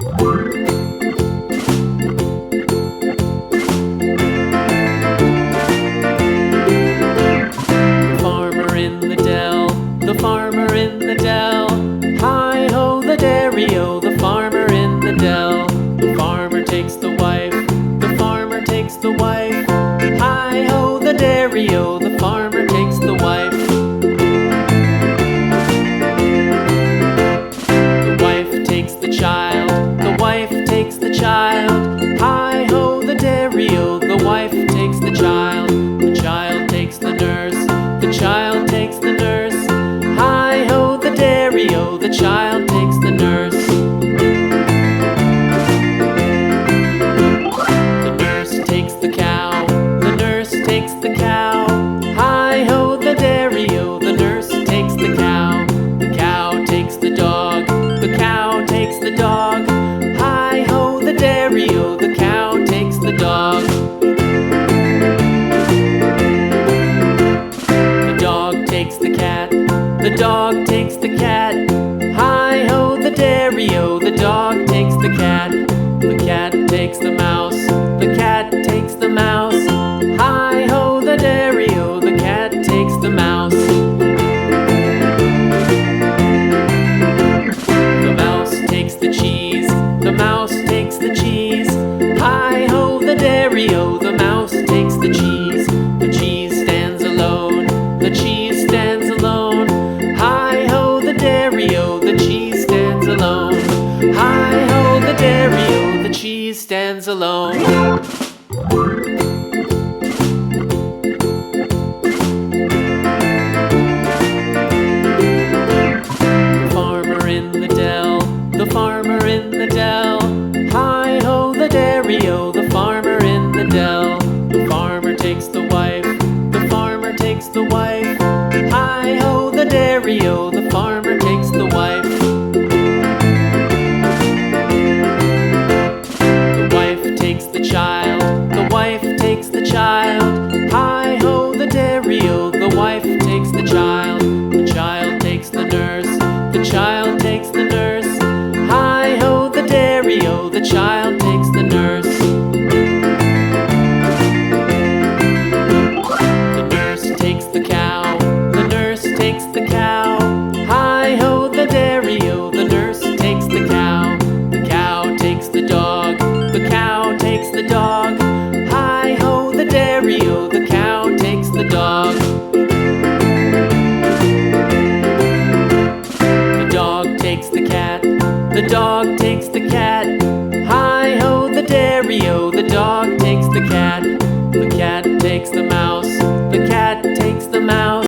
Farmer in the dell, the farmer in the dell. Hi-ho the dairy-o, the farmer in the dell. The farmer takes the wife, the farmer takes the wife. Hi-ho the dairy-o, the farmer takes the wife. The wife takes the child, the wife takes the child. Hi-ho the dairy-o, the wife takes the child. The child takes the nurse, the child takes the nurse. Hi-ho the dairy-o, the child takes the nurse. The nurse takes the cow, the nurse takes the cow. Hi-ho the dairy-o, the nurse takes the cow. The cow takes the dog, the cow takes the dog. Hi-ho the dairy-o, the cow takes the dog. The dog takes the cat, the dog takes the cat. Hi-ho the dairy-o, the dog takes the cat. The cat takes the mouse, the cat takes the mouse. Hi-ho the dairy-o, the cat takes the mouse. The mouse takes the cheese, the mouse takes the cheese. Hi-ho the dairy-o, the mouse takes the cheese. The cheese stands alone, the cheese stands alone. Hi-ho the dairy-o, the cheese stands alone. Hi-ho the dairy-o, the cheese stands alone. The farmer in the dell, the farmer in the dell. Hi-ho the dairy-o, the farmer in the dell. The farmer takes the wife, the farmer takes the wife. Hi-ho the dairy-o, the farmer takes the wife. The wife takes the child, the wife takes the child. Hi-ho the dairy-o, the wife takes the child. The child takes the nurse, the child takes the nurse. Hi-ho the dairy-o, the child takes the nurse. The nurse takes the cow, the nurse takes the cow. Hi-ho the dairy-o, the nurse takes the cow. The cow takes the dog, the cow takes the dog. Hi-ho the dairy-o, the cow takes the dog. The dog takes the cat, the dog takes the cat. Hi-ho the dairy-o, the dog takes the cat. The cat takes the mouse,